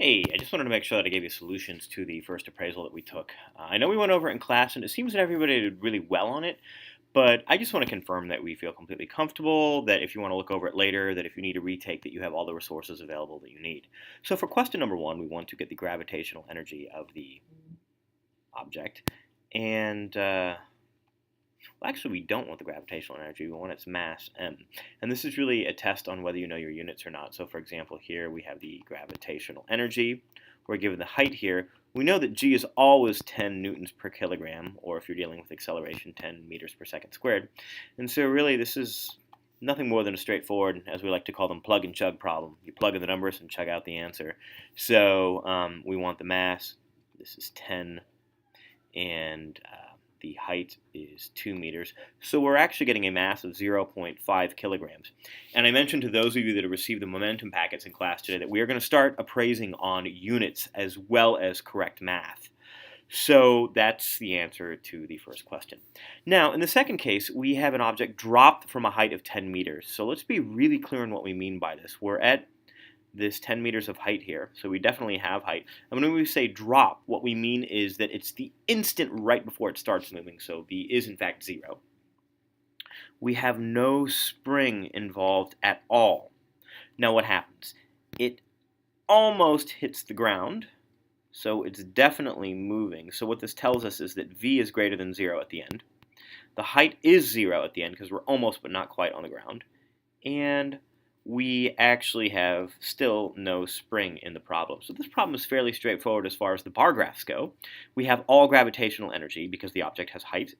Hey, I just wanted to make sure that I gave you solutions to the first appraisal that we took. I know we went over it in class, and it seems that everybody did really well on it, but I just want to confirm that we feel completely comfortable, that if you want to look over it later, that if you need a retake, that you have all the resources available that you need. So for question number one, we want to get the gravitational energy of the object, and well, actually, we don't want the gravitational energy. We want its mass, m. And this is really a test on whether you know your units or not. So, for example, here we have the gravitational energy. We're given the height here. We know that g is always 10 newtons per kilogram, or if you're dealing with acceleration, 10 meters per second squared. And so really, this is nothing more than a straightforward, as we like to call them, plug and chug problem. You plug in the numbers and chug out the answer. So we want the mass. This is 10, and the height is 2 meters. So we're actually getting a mass of 0.5 kilograms. And I mentioned to those of you that have received the momentum packets in class today that we are going to start appraising on units as well as correct math. So that's the answer to the first question. Now, in the second case, we have an object dropped from a height of 10 meters. So let's be really clear on what we mean by this. We're at this 10 meters of height here, so we definitely have height. And when we say drop, what we mean is that it's the instant right before it starts moving, so v is in fact 0. We have no spring involved at all. Now what happens? It almost hits the ground, so it's definitely moving. So what this tells us is that v is greater than 0 at the end. The height is 0 at the end because we're almost but not quite on the ground. And we actually have still no spring in the problem. So this problem is fairly straightforward as far as the bar graphs go. We have all gravitational energy because the object has height.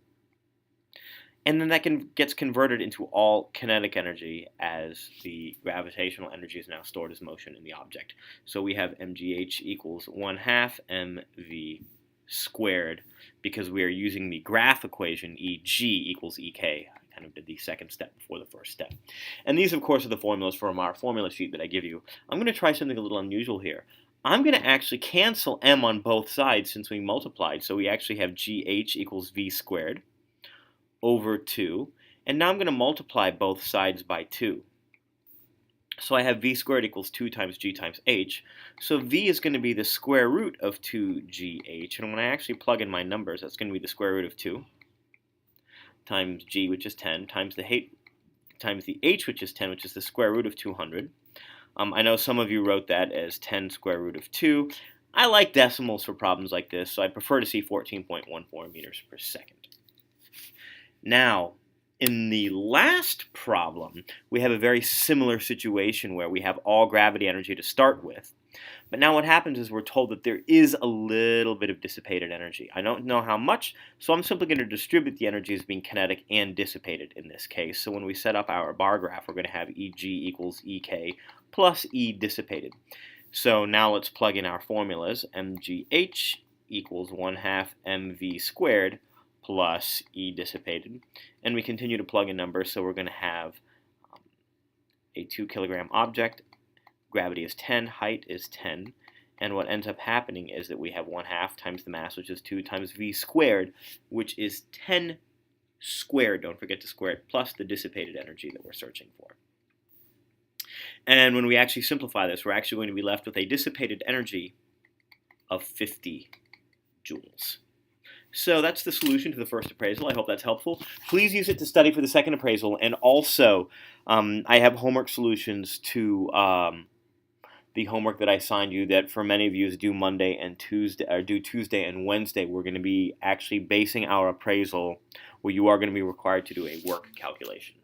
And then that gets converted into all kinetic energy as the gravitational energy is now stored as motion in the object. So we have mgh equals 1/2 mv squared because we are using the graph equation Eg equals Ek. I kind of did the second step before the first step. And these, of course, are the formulas from our formula sheet that I give you. I'm going to try something a little unusual here. I'm going to actually cancel m on both sides since we multiplied. So we actually have gh equals v squared over 2. And now I'm going to multiply both sides by 2. So I have v squared equals 2 times g times h. So v is going to be the square root of 2gh. And when I actually plug in my numbers, that's going to be the square root of 2 times g, which is 10, times the h, which is 10, which is the square root of 200. I know some of you wrote that as 10 square root of 2. I like decimals for problems like this, so I prefer to see 14.14 meters per second. Now, in the last problem, we have a very similar situation where we have all gravity energy to start with. But now what happens is we're told that there is a little bit of dissipated energy. I don't know how much, so I'm simply going to distribute the energy as being kinetic and dissipated in this case. So when we set up our bar graph, we're going to have Eg equals Ek plus E dissipated. So now let's plug in our formulas. Mgh equals 1/2 mv squared plus E dissipated. And we continue to plug in numbers, so we're going to have a 2 kilogram object. Gravity is 10, height is 10, and what ends up happening is that we have 1/2 times the mass, which is 2, times v squared, which is 10 squared, don't forget to square it, plus the dissipated energy that we're searching for. And when we actually simplify this, we're actually going to be left with a dissipated energy of 50 joules. So that's the solution to the first appraisal. I hope that's helpful. Please use it to study for the second appraisal, and also I have homework solutions to the homework that I assigned you that for many of you is due Monday and Tuesday, or due Tuesday and Wednesday. We're going to be actually basing our appraisal where you are going to be required to do a work calculation.